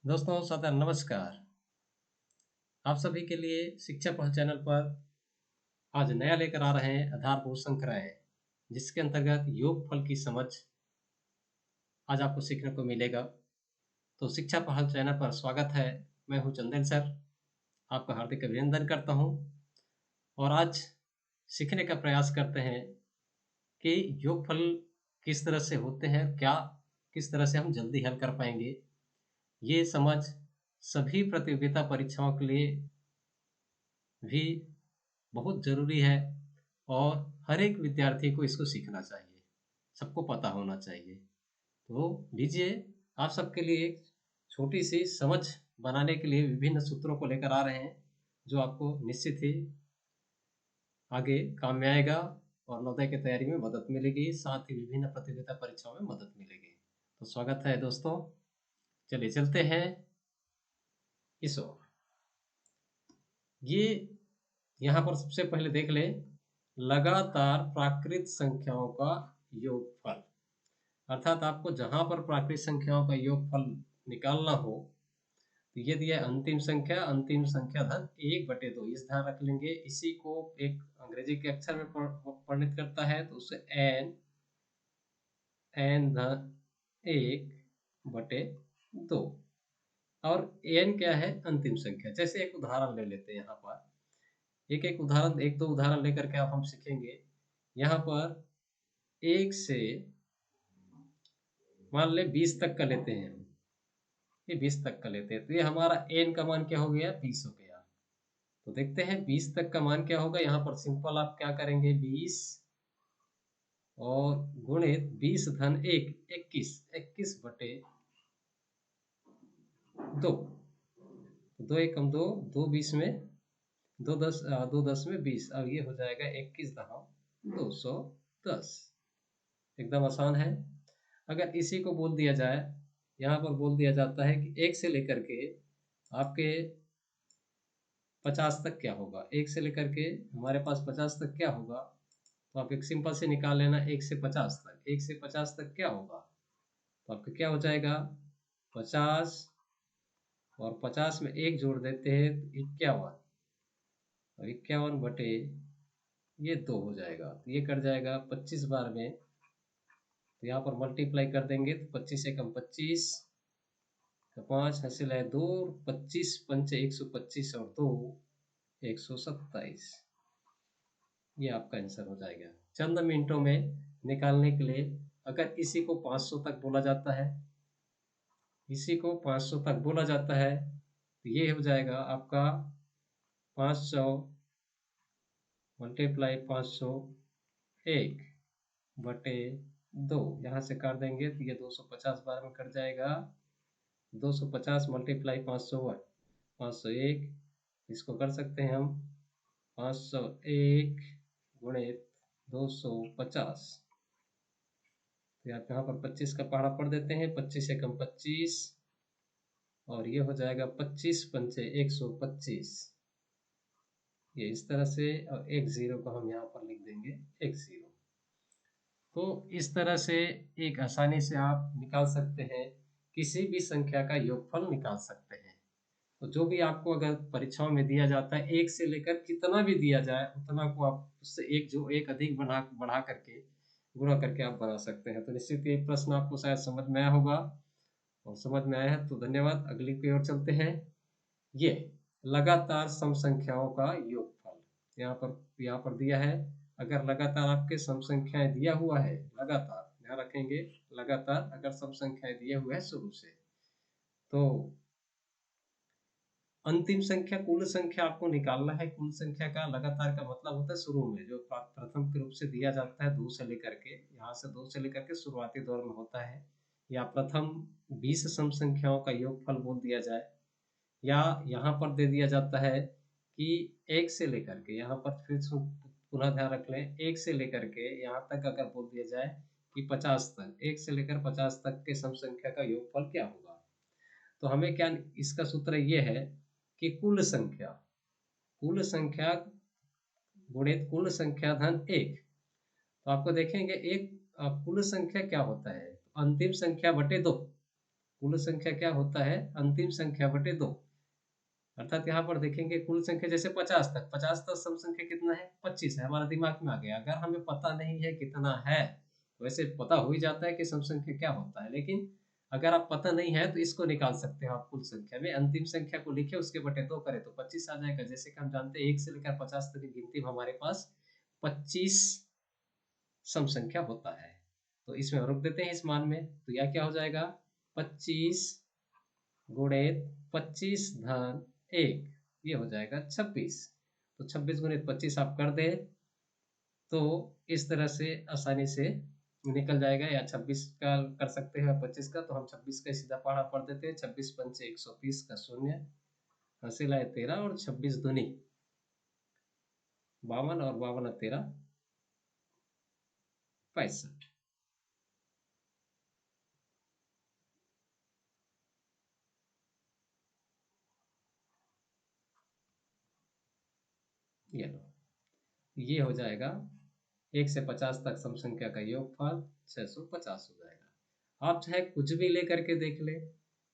दोस्तों सादर नमस्कार। आप सभी के लिए शिक्षा पहल चैनल पर आज नया लेकर आ रहे हैं आधारभूत श्रृंखलाएं, जिसके अंतर्गत योगफल की समझ आज आपको सीखने को मिलेगा। तो शिक्षा पहल चैनल पर स्वागत है। मैं हूं चंदन सर, आपका हार्दिक अभिनंदन करता हूं और आज सीखने का प्रयास करते हैं कि योगफल किस तरह से होते हैं, क्या किस तरह से हम जल्दी हल कर पाएंगे। ये समझ सभी प्रतियोगिता परीक्षाओं के लिए भी बहुत ज़रूरी है और हर एक विद्यार्थी को इसको सीखना चाहिए, सबको पता होना चाहिए। तो लीजिए, आप सबके लिए एक छोटी सी समझ बनाने के लिए विभिन्न सूत्रों को लेकर आ रहे हैं, जो आपको निश्चित ही आगे काम में आएगा और नवोदय की तैयारी में मदद मिलेगी, साथ ही विभिन्न प्रतियोगिता परीक्षाओं में मदद मिलेगी। तो स्वागत है दोस्तों, चलिए चलते हैं इस ओर। ये यहाँ पर सबसे पहले देख लें, लगातार प्राकृत संख्याओं का योगफल। अर्थात आपको जहां पर प्राकृत संख्याओं का योगफल निकालना हो, तो ये दिया अंतिम संख्या धन 1/2। इस ध्यान रख लेंगे, इसी को एक अंग्रेजी के अक्षर में वर्णित करता है, तो उसे एन धन 1/2। और एन क्या है? अंतिम संख्या। जैसे एक उदाहरण ले लेते हैं, यहाँ पर एक दो उदाहरण लेकर के आप हम सीखेंगे। यहाँ पर 1 से मान ले 20 तक का लेते हैं, ये 20 तक का लेते हैं, तो ये हमारा एन का मान क्या हो गया? 20 हो गया। तो देखते हैं 20 तक का मान क्या होगा। यहाँ पर सिंपल आप क्या करेंगे, 20 और गुणित 20 धन 1, 21/2। 2 एकम 2, 2 20 में 2 10 में 20, अब ये हो जाएगा 21/210। एकदम आसान है। अगर इसी को बोल दिया जाए, यहाँ पर बोल दिया जाता है कि 1 से लेकर के आपके 50 तक क्या होगा। 1 से लेकर के हमारे पास 50 तक क्या होगा, तो आप एक सिंपल से निकाल लेना। 1 से 50 तक, 1 से 50 तक क्या होगा, तो आपका क्या हो जाएगा? 50 और 50 में 1 जोड़ देते हैं तो 51, और 51 बटे ये 2 हो जाएगा। तो ये कट जाएगा 25 बार में, तो यहाँ पर मल्टीप्लाई कर देंगे तो 25 एकम 25, तो 5 हासिल है 2, 25 पंचे 125 और 2 127। ये आपका आंसर हो जाएगा। चंद मिनटों में निकालने के लिए अगर इसी को 500 तक बोला जाता है, इसी को 500 तक बोला जाता है, तो ये हो जाएगा आपका 500 मल्टीप्लाई 500 1/2। यहाँ से काट देंगे तो ये 250 बार में कट जाएगा। 250 मल्टीप्लाई 500 501, इसको कर सकते हैं हम 501 गुणित 250। तो आप यहाँ पर 25 का पहाड़ा पढ़ देते हैं, 25 एकम 25, और ये हो जाएगा 25 पंचे 125। ये इस तरह से, और एक जीरो को हम यहाँ पर लिख देंगे 10। तो इस तरह से एक आसानी से आप निकाल सकते हैं, किसी भी संख्या का योगफल निकाल सकते हैं। तो जो भी आपको अगर परीक्षाओं में दिया जाता है, एक से लेकर कितना भी दिया जाए उतना को आप उससे एक अधिक बढ़ा करके गुणा करके आप बना सकते हैं। तो निश्चित ये प्रश्न आपको शायद समझ में आया होगा, और समझ में आया है तो धन्यवाद। अगली की ओर चलते हैं। ये लगातार सम संख्याओं का योगफल यहाँ पर दिया है। अगर लगातार आपके सम संख्याएं दिया हुआ है, लगातार ध्यान रखेंगे, लगातार अगर सम संख्याएं दिए हुए हैं शुरू से, तो अंतिम संख्या कुल संख्या आपको निकालना है। कुल संख्या का लगातार का मतलब होता है शुरू में जो प्रथम के रूप से दिया जाता है, 2 से लेकर के, यहाँ से 2 से लेकर के शुरुआती दौर में होता है, या प्रथम 20 सम संख्याओं का योगफल बोल दिया जाए, या यहाँ पर दे दिया जाता है कि 1 से लेकर के, यहाँ पर फिर पुनः ध्यान रख लें, 1 से लेकर के यहाँ तक अगर बोल दिया जाए कि 50 तक, 1 से लेकर 50 तक के सम संख्या का योगफल क्या होगा, तो हमें क्या, इसका सूत्र ये है कि कुल संख्या गुणित कुल संख्या धन 1। तो आपको देखेंगे एक कुल संख्या क्या होता है, अंतिम संख्या बटे 2। कुल संख्या क्या होता है, अंतिम संख्या बटे 2। अर्थात यहाँ पर देखेंगे कुल संख्या जैसे 50 तक, 50 तक सम संख्या कितना है, 25 है, हमारा दिमाग में आ गया। अगर हमें पता नहीं है कितना है, वैसे पता हो ही जाता है कि सम संख्या क्या होता है, लेकिन अगर आप पता नहीं है तो इसको निकाल सकते हो आप कुल संख्या में। अंतिम संख्या को लिखे उसके बटे 2 करें तो 25 आ जाएगा। जैसे कि हम जानते हैं 1 से लेकर 50 तक की गिनती में हमारे पास 25 सम संख्या होता है। तो इसमें रुक देते हैं इस मान में, तो यह क्या हो जाएगा, 25 गुणित 25 धन 1, ये हो जाएगा 26। तो 26 गुणित 25 आप कर दे तो इस तरह से आसानी से निकल जाएगा, या 26 का कर सकते हैं 25 का, तो हम 26 का सीधा पढ़ा पढ़ देते हैं। 26 पंचे 130 का शून्य, हासिल आए 13, और 26 दूनी 52, और 52 और 13 65। ये लो, ये हो जाएगा 1 से 50 तक सम संख्या का योगफल 650 हो जाएगा। आप चाहे कुछ भी लेकर के देख ले,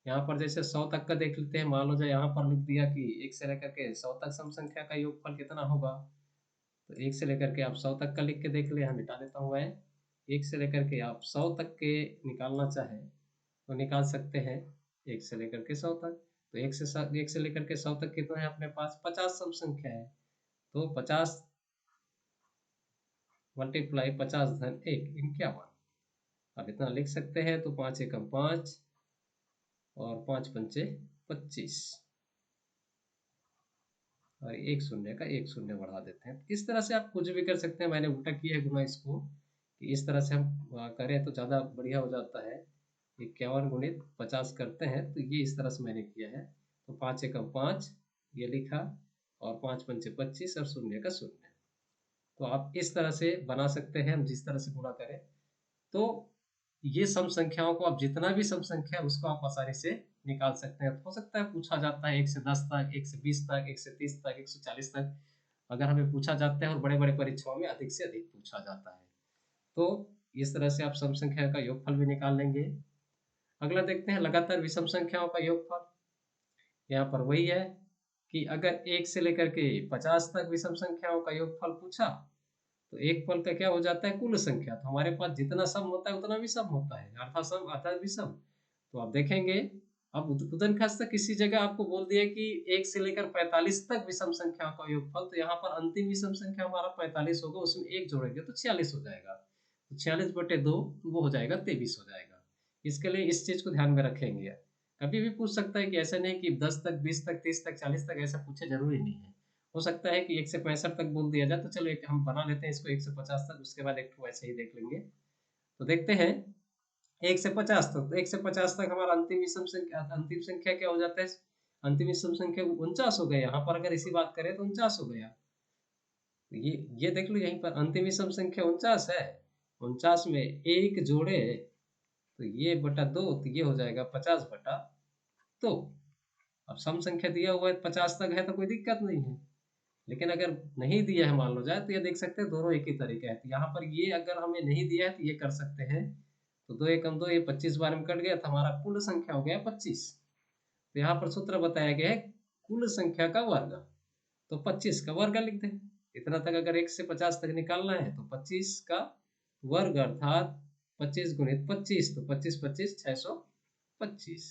यहाँ पर जैसे 100 तक का देख लेते हैं। मान लो जाए यहाँ पर लिख दिया कि 1 से लेकर के 100 तक सम संख्या का योगफल कितना होगा, तो 1 से लेकर के आप 100 तक का लिख के देख ले, यहाँ मिटा देता हूँ मैं। 1 से लेकर के आप 100 तक के निकालना चाहे तो निकाल सकते हैं, 1 से लेकर के 100 तक। तो 1 से लेकर के 100 तक कितना है अपने पास, 50 सम संख्या है। तो 50 मल्टीप्लाई 50 धन 1, 51। अब इतना लिख सकते हैं, तो 5 एकम 5 और 5 पंचे 25, और एक शून्य का एक शून्य बढ़ा देते हैं। इस तरह से आप कुछ भी कर सकते हैं। मैंने उल्टा किया है गुना इसको, कि इस तरह से हम करें तो ज़्यादा बढ़िया हो जाता है। 51 गुणित 50 करते हैं, तो ये इस तरह से मैंने किया है। तो 5 एकम 5 ये लिखा, और 5 पंचे 25, और शून्य का शून्य। तो आप इस तरह से बना सकते हैं, हम जिस तरह से गुणा करें। तो ये सम संख्याओं को, आप जितना भी सम संख्या है उसको आप आसानी से निकाल सकते हैं। हो सकता है पूछा जाता है 1 से 10 तक, 1 से 20 तक, 1 से 30 तक, 140 तक, अगर हमें पूछा जाता है, और बड़े बड़े परीक्षाओं में अधिक से अधिक पूछा जाता है। तो इस तरह से आप सम संख्या का योगफल भी निकाल लेंगे। अगला देखते हैं लगातार विषम संख्याओं का योगफल। यहाँ पर वही है कि अगर 1 से लेकर के 50 तक विषम संख्याओं का योगफल पूछा, तो एक फल का क्या हो जाता है, कुल संख्या। तो हमारे पास जितना सम होता है उतना भी सम होता है, अर्थात सम अर्थात विषम। तो आप देखेंगे, अब उदन खास तक किसी जगह आपको बोल दिया कि 1 से लेकर 45 तक विषम संख्याओं का योगफल, तो यहाँ पर अंतिम विषम संख्या हमारा 45 होगा, उसमें 1 जोड़ेंगे तो 46 हो जाएगा। तो 46 बटे 2, तो वो हो जाएगा 23 हो जाएगा। इसके लिए इस चीज को ध्यान में रखेंगे। कभी भी पूछ सकता है कि ऐसा नहीं कि 10 तक, 20 तक, 30 तक, 40 तक, ऐसा पूछे, जरूरी नहीं है। हो सकता है कि 1 से 65 तक बोल दिया जाए, तो चलो एक हम बना लेते हैं इसको 1 से 50 तक, उसके बाद एक ऐसे ही देख लेंगे। तो देखते हैं 1 से 50 तक, तो 1 से 50 तक हमारा अंतिम संख्या क्या हो जाता है, अंतिम विषम संख्या 49 हो गया। यहाँ पर अगर इसी बात करें तो 49 हो गया। तो ये देख लो, यहीं पर अंतिम विषम संख्या 49 है। 49 में एक जोड़े तो ये बटा 2, तो ये हो जाएगा 50 बटा 2। अब सम संख्या दिया हुआ है 50 तक है, तो कोई दिक्कत नहीं है। लेकिन अगर नहीं दिया है, मान लो जाए, तो ये देख सकते हैं दोनों एक ही तरीके है। तो यहाँ पर ये अगर हमें नहीं दिया है तो ये कर सकते हैं। तो 2 एकम 2, ये 25 बार में कट गया, तो हमारा कुल संख्या हो गया 25। तो यहाँ पर सूत्र बताया गया है कुल संख्या का वर्ग, तो 25 का वर्ग लिख दें। इतना तक अगर 1 से 50 तक निकालना है, तो 25 का वर्ग अर्थात 25 गुणित 25, तो 25 25 625,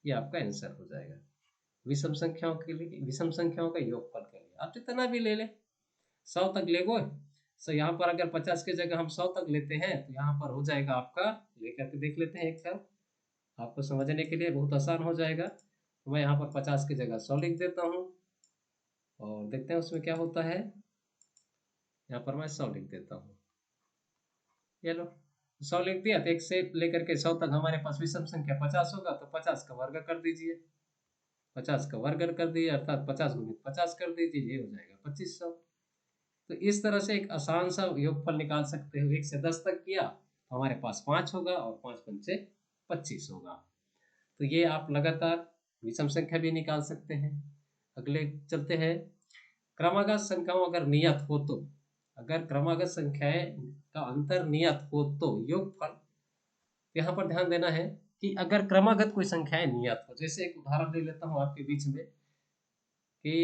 ये आपका आंसर हो जाएगा। विषम संख्याओं के लिए, विषम संख्याओं का योगफल के लिए आप जितना भी ले ले, 100 तक ले गो। सो यहाँ पर अगर 50 की जगह हम 100 तक लेते हैं, तो यहाँ पर हो जाएगा आपका, लेकर के देख लेते हैं एक साथ, आपको समझने के लिए बहुत आसान हो जाएगा। तो मैं यहाँ पर 50 की जगह 100 लिख देता हूँ, और देखते हैं उसमें क्या होता है। यहाँ पर मैं 100 लिख देता हूँ, ये लो 100 लिख दिया। तो 1 से लेकर के 100 तक हमारे पास विषम संख्या 50 होगा, तो 50 का वर्ग कर दीजिए। 50 का वर्ग कर दिए, अर्थात 50 गुणित 50 कर दीजिए, ये हो जाएगा 2500। तो इस तरह से एक आसान सा योगफल निकाल सकते हो। 1 से 10 तक किया तो हमारे पास 5 होगा, और 5 पंचे 25 होगा। तो ये आप लगातार विषम संख्या भी निकाल सकते हैं। अगले चलते हैं, क्रमागत संख्याओं अगर नियत हो तो, अगर क्रमागत संख्याएं का अंतर नियत हो तो योगफल, यहाँ पर ध्यान देना है कि अगर क्रमागत कोई संख्याएं नियत हो, जैसे एक उदाहरण ले लेता हूँ आपके बीच में कि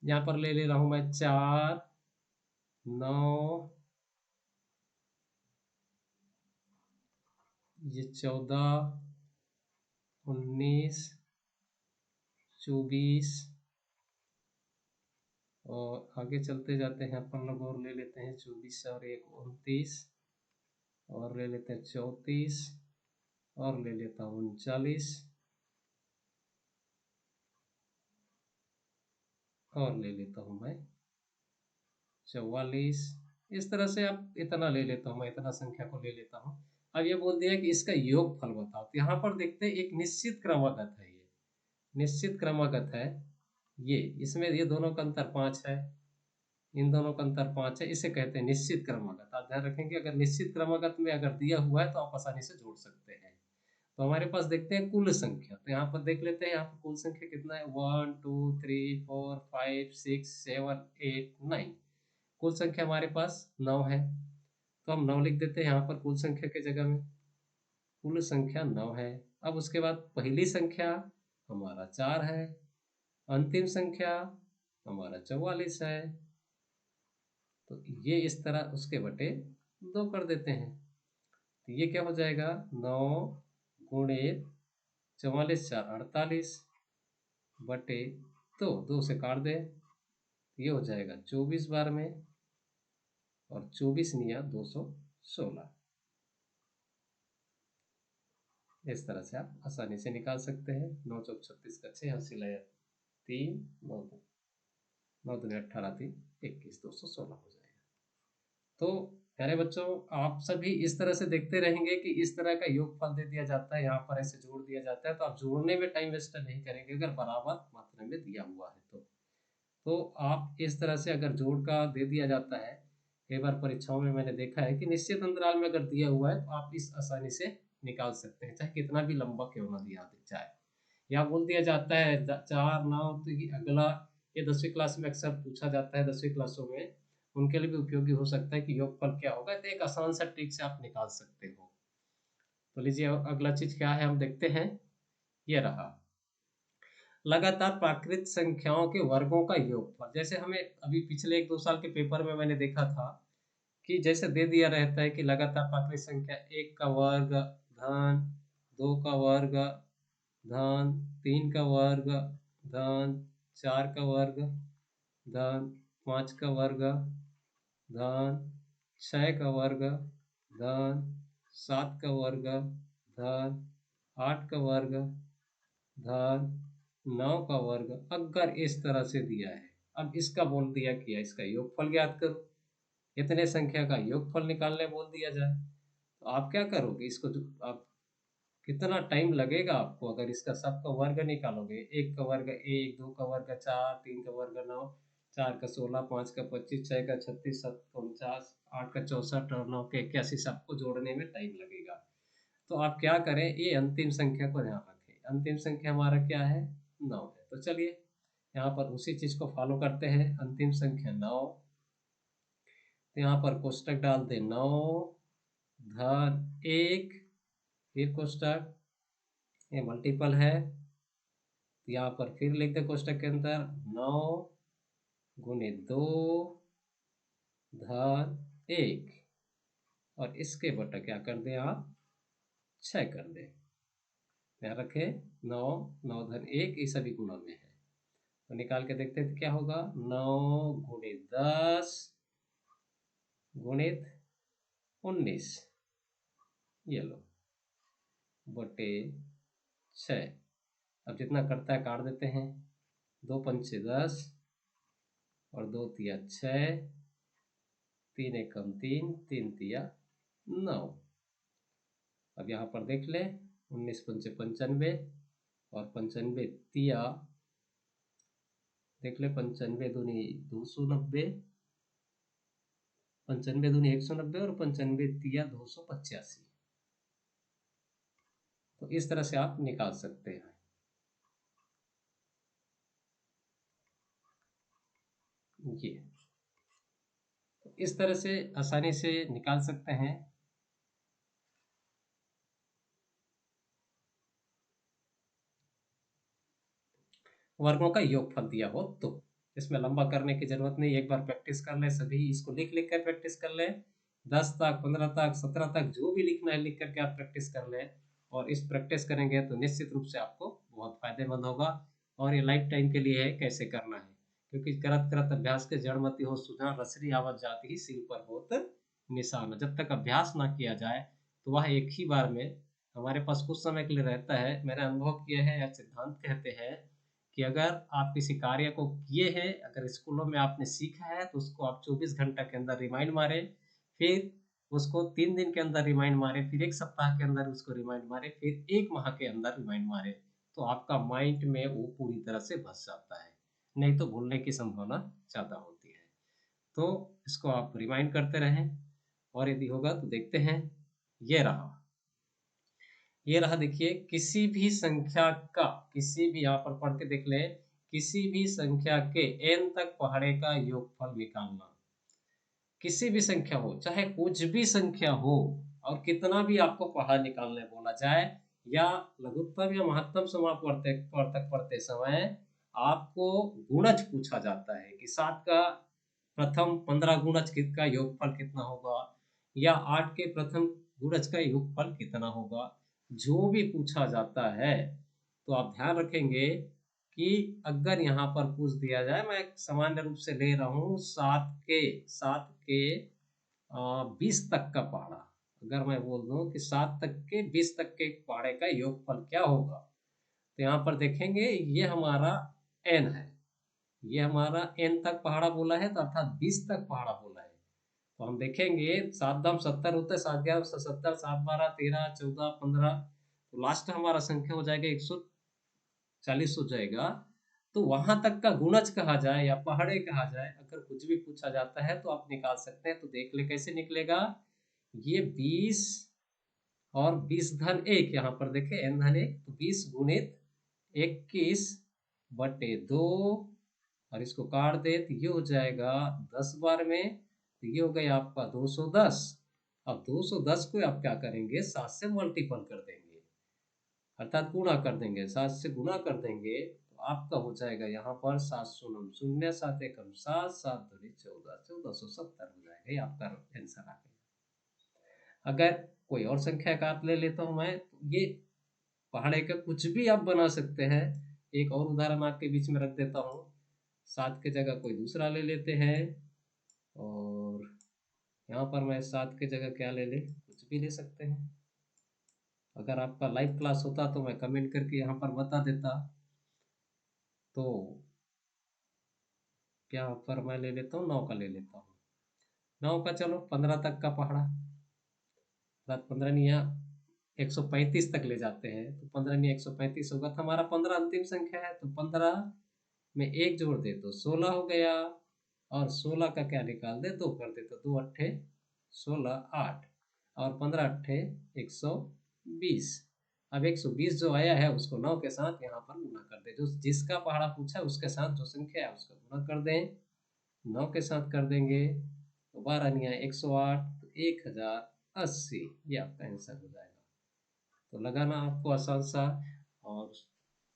यहाँ पर ले रहा हूँ मैं 4, 9, ये 14, 19, 24 और आगे चलते जाते हैं अपन लोग और ले लेते हैं 24 और 1 29 और ले लेते हैं 34 और ले लेता हूँ 39 और ले लेता हूँ मैं 44। इस तरह से आप इतना ले लेता हूँ मैं, इतना संख्या को ले लेता हूँ। अब ये बोल दिया कि इसका योगफल बताओ, तो यहाँ पर देखते हैं एक निश्चित क्रमागत है, ये निश्चित क्रमागत है, ये इसमें ये दोनों का अंतर 5 है, इन दोनों का अंतर 5 है, इसे कहते हैं निश्चित क्रमागत। आप ध्यान रखेंगे अगर निश्चित क्रमागत में अगर दिया हुआ है तो आप आसानी से जोड़ सकते हैं। तो हमारे पास देखते हैं कुल संख्या, तो यहाँ पर देख लेते हैं यहाँ पर कुल संख्या कितना है 1 2 3 4 5 6 7 8 9। कुल संख्या हमारे पास 9 है, तो हम 9 लिख देते हैं यहाँ पर कुल संख्या के जगह में। कुल संख्या 9 है। अब उसके बाद पहली संख्या हमारा 4 है, अंतिम संख्या हमारा 44 है, तो ये इस तरह उसके बटे 2 कर देते हैं। तो ये क्या हो जाएगा 9 गुणित 44 4 48 बटे 2, 2 से काट दे, ये हो जाएगा 24 बार में और 24 निया 216। इस तरह से आप आसानी से निकाल सकते हैं। 9 चौक 36 का 6 अस्सी लाया 3 9 9 दूनी 18 3 21 216 हो जाएगा। तो प्यारे बच्चों आप सभी इस तरह से देखते रहेंगे कि इस तरह का योगफल दे दिया जाता है, यहाँ पर ऐसे जोड़ दिया जाता है, तो आप जोड़ने में टाइम वेस्ट नहीं करेंगे अगर बराबर मात्रा में दिया हुआ है तो आप इस तरह से अगर जोड़ का दे दिया जाता है, कई बार परीक्षाओं में मैंने देखा है कि निश्चित अंतराल में अगर दिया हुआ है तो आप इस आसानी से निकाल सकते हैं, चाहे कितना भी लंबा क्यों ना दिया जाए। या बोल दिया जाता है 4 9, तो ये अगला ये 10वीं क्लास में अक्सर पूछा जाता है, 10वीं क्लासों में उनके लिए भी उपयोगी हो सकता है कि योगफल क्या होगा, तो एक आसान सा ट्रिक से आप निकाल सकते हो। तो लीजिए अगला चीज क्या है हम देखते हैं, ये रहा लगातार प्राकृत संख्याओं के वर्गों का योगफल। जैसे हमें अभी पिछले 1 2 साल के पेपर में मैंने देखा था कि जैसे दे दिया रहता है कि लगातार प्राकृत संख्या 1 का वर्ग धन 2 का वर्ग धन 3 का वर्ग धन 4 का वर्ग धन 5 का वर्ग धन 6 का वर्ग धन 7 का वर्ग धन 8 का वर्ग धन 9 का वर्ग, अगर इस तरह से दिया है। अब इसका बोल दिया किया इसका योगफल ज्ञात करो, इतने संख्या का योगफल निकालने बोल दिया जाए, तो आप क्या करोगे इसको, जो आप कितना टाइम लगेगा आपको अगर इसका सबका वर्ग निकालोगे, 1 का वर्ग 1, 2 का वर्ग 4, 3 का वर्ग 9, 4 का 16, 5 का 25, 6 का 36, 7 का 49, 8 का 64 और 9 का 81, सबको जोड़ने में टाइम लगेगा। तो आप क्या करें, ये अंतिम संख्या को ध्यान रखें, अंतिम संख्या हमारा क्या है 9 है। तो चलिए यहाँ पर उसी चीज को फॉलो करते हैं, अंतिम संख्या 9, तो यहाँ पर कोष्टक डाल दे 9 धन 1, फिर कोष्टक, ये मल्टीपल है, तो यहाँ पर फिर लिख दे कोष्टक के अंदर 9 गुणित 2 धन 1 और इसके बटा क्या कर दे आप 6 कर दे। ध्यान रखें 9 9 धन 1 ये सभी गुणों में है, तो निकाल के देखते हैं तो क्या होगा 9 गुणित 10 गुणित 19, ये लो बटे 6। अब जितना करता है काट देते हैं, 2 पंचे 10 और 2 तिया 6, 3 एकम 3, 3 तिया 9। अब यहाँ पर देख ले 19 पंचे 95 और 95 तिया देख ले 95 दूनी 290, 95 दूनी 190 और 95 तिया 285। तो इस तरह से आप निकाल सकते हैं। ये तो इस तरह से आसानी से निकाल सकते हैं। वर्गों का योगफल दिया हो तो। इसमें लंबा करने की जरूरत नहीं, एक बार प्रैक्टिस कर ले, सभी इसको लिख लिख कर प्रैक्टिस कर ले, 10 तक, 15 तक, 17 तक, जो भी लिखना है लिख करके आप प्रैक्टिस कर ले। और इस प्रैक्टिस करेंगे तो निश्चित रूप से आपको बहुत फायदेमंद होगा। और ये लाइफ टाइम के लिए है, कैसे करना है, क्योंकि करत करत अभ्यास के जड़मति हो सुजान, रसरी आवत जाति ही सिर पर होत निशान। जब तक अभ्यास ना किया जाए तो वह एक ही बार में हमारे पास कुछ समय के लिए रहता है। मैंने अनुभव किया है, या सिद्धांत कहते हैं कि अगर आप किसी कार्य को किए हैं, अगर स्कूलों में आपने सीखा है, तो उसको आप 24 घंटा के अंदर रिमाइंड मारें, फिर उसको 3 दिन के अंदर रिमाइंड मारें, फिर 1 सप्ताह के अंदर उसको रिमाइंड मारें, फिर 1 माह के अंदर रिमाइंड मारें, तो आपका माइंड में वो पूरी तरह से बस जाता है। नहीं तो भूलने की संभावना ज़्यादा होती है। तो इसको आप रिमाइंड करते रहें, और यदि होगा तो देखते हैं। ये रहा देखिए, किसी भी संख्या का, किसी भी यहाँ पर पढ़ के देख लें, किसी भी संख्या के n तक पहाड़े का योगफल निकालना। किसी भी संख्या हो, चाहे कुछ भी संख्या हो, और कितना भी आपको पहाड़ निकालने बोला जाए, या लघुत्तम या महत्तम पढ़ते समय आपको गुणज पूछा जाता है कि 7 का प्रथम 15 गुणज का योगफल कितना होगा, या 8 के प्रथम गुणज का योगफल कितना होगा, जो भी पूछा जाता है, तो आप ध्यान रखेंगे कि अगर यहाँ पर पूछ दिया जाए, मैं सामान्य रूप से ले रहा हूँ 7 के 20 तक का पहाड़ा, अगर मैं बोल दूं कि 7 तक के 20 तक के पहाड़े का योगफल क्या होगा, तो यहाँ पर देखेंगे ये हमारा n है, ये हमारा n तक पहाड़ा बोला है, तो अर्थात 20 तक पहाड़ा बोला है। तो हम देखेंगे 7 दाम 70 होता है, 7 ग्यारह 70, 7 12 13 14 15, तो लास्ट हमारा संख्या हो जाएगा 140 हो जाएगा। तो वहां तक का गुणज कहा जाए या पहाड़े कहा जाए, अगर कुछ भी पूछा जाता है तो आप निकाल सकते हैं। तो देख ले कैसे निकलेगा, ये 20 और 20 धन 1, यहाँ पर देखें n धन 1, तो 20 गुणित 21 बटे 2, और इसको काट दे तो ये हो जाएगा 10 बार में, तो ये हो गया आपका 210। अब 210 को आप क्या करेंगे, 7 से मल्टीपल कर देंगे, अर्थात गुणा कर देंगे, 7 से गुणा कर देंगे, तो आपका हो जाएगा यहाँ पर 7 शून्य शून्य, 7 एकम 7, 7 दूनी 14, 1470 हो जाएगा। ये आपका आंसर आ गया। अगर कोई और संख्या का आप ले लेता हूँ मैं, तो ये पहाड़े का कुछ भी आप बना सकते हैं। एक और उदाहरण आपके बीच में रख देता हूँ, 7 की जगह कोई दूसरा ले लेते हैं, और यहाँ पर मैं 7 की जगह क्या ले ले, कुछ भी ले सकते हैं। अगर आपका लाइव क्लास होता तो मैं कमेंट करके यहाँ पर बता देता। तो क्या पर मैं ले लेता हूँ 9 का ले लेता हूँ, 9 का चलो 15 तक का पहाड़ा, 15 नहीं, यहाँ 135 तक ले जाते हैं, तो 15 नहीं 135 होगा, तो हमारा 15 अंतिम संख्या है, तो 15 में 1 जोड़ दे तो 16 हो गया, और 16 का क्या निकाल दे, 2 कर दे तो 2 अट्ठे 16, 8, और 15 अट्ठे 120। अब 120 जो आया है उसको 9 के साथ यहाँ पर गुना कर दे, जो जिसका पहाड़ा पूछा है उसके साथ जो संख्या है उसका गुना कर दें, 9 के साथ कर देंगे, तो 12 नहीं आए 108, तो 1080, ये आपका आंसर हो जाएगा। तो लगा ना आपको आसान सा, और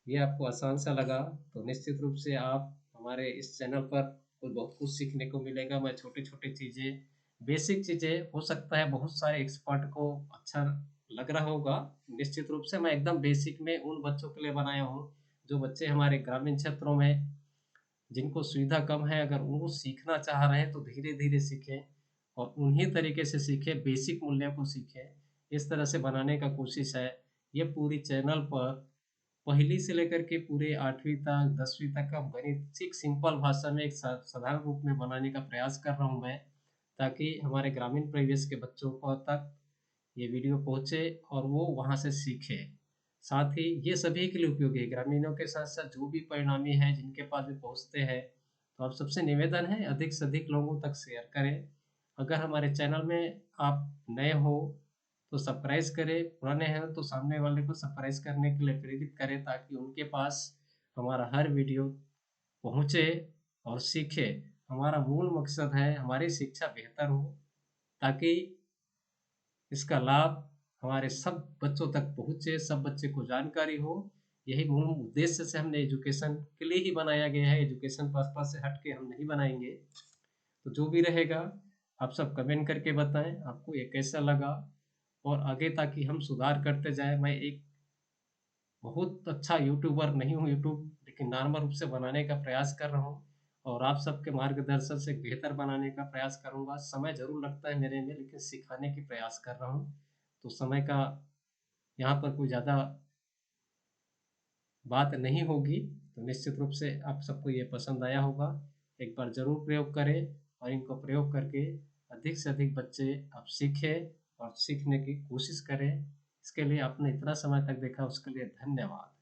ये आपको आसान सा लगा तो निश्चित रूप से आप हमारे इस चैनल पर बहुत कुछ सीखने को मिलेगा। मैं छोटी छोटी चीज़ें, बेसिक चीज़ें, हो सकता है बहुत सारे एक्सपर्ट को अच्छा लग रहा होगा, निश्चित रूप से मैं एकदम बेसिक में उन बच्चों के लिए बनाया हूँ जो बच्चे हमारे ग्रामीण क्षेत्रों में, जिनको सुविधा कम है, अगर वो सीखना चाह रहे हैं तो धीरे धीरे सीखें, और उन्हीं तरीके से सीखें, बेसिक मूल्यों को सीखें, इस तरह से बनाने का कोशिश है। ये पूरी चैनल पर पहली से लेकर के पूरे 8वीं तक 10वीं तक का गणित सिंपल भाषा में एक साधारण रूप में बनाने का प्रयास कर रहा हूँ मैं, ताकि हमारे ग्रामीण परिवेश के बच्चों को तक ये वीडियो पहुँचे और वो वहाँ से सीखे। साथ ही ये सभी के लिए उपयोगी है, ग्रामीणों के साथ साथ जो भी परिणामी हैं जिनके पास भी पहुँचते हैं, तो आप सबसे निवेदन है अधिक से अधिक लोगों तक शेयर करें। अगर हमारे चैनल में आप नए हो तो सब्सक्राइब करें, पुराने हैं तो सामने वाले को सब्सक्राइब करने के लिए प्रेरित करें, ताकि उनके पास हमारा हर वीडियो पहुँचे और सीखे। हमारा मूल मकसद है हमारी शिक्षा बेहतर हो, ताकि इसका लाभ हमारे सब बच्चों तक पहुँचे, सब बच्चे को जानकारी हो यही मूल उद्देश्य से हमने एजुकेशन के लिए ही बनाया गया है, एजुकेशन पर्पज से हट के हम नहीं बनाएंगे। तो जो भी रहेगा आप सब कमेंट करके बताएं आपको ये कैसा लगा, और आगे ताकि हम सुधार करते जाएं। मैं एक बहुत अच्छा यूट्यूबर नहीं हूँ यूट्यूब, लेकिन नॉर्मल रूप से बनाने का प्रयास कर रहा हूँ, और आप सबके मार्गदर्शन से बेहतर बनाने का प्रयास करूँगा। समय ज़रूर लगता है मेरे में, लेकिन सिखाने की प्रयास कर रहा हूँ। तो समय का यहाँ पर कोई ज़्यादा बात नहीं होगी। तो निश्चित रूप से आप सबको ये पसंद आया होगा। एक बार ज़रूर प्रयोग करें, और इनको प्रयोग करके अधिक से अधिक बच्चे आप सीखें और सीखने की कोशिश करें। इसके लिए आपने इतना समय तक देखा, उसके लिए धन्यवाद।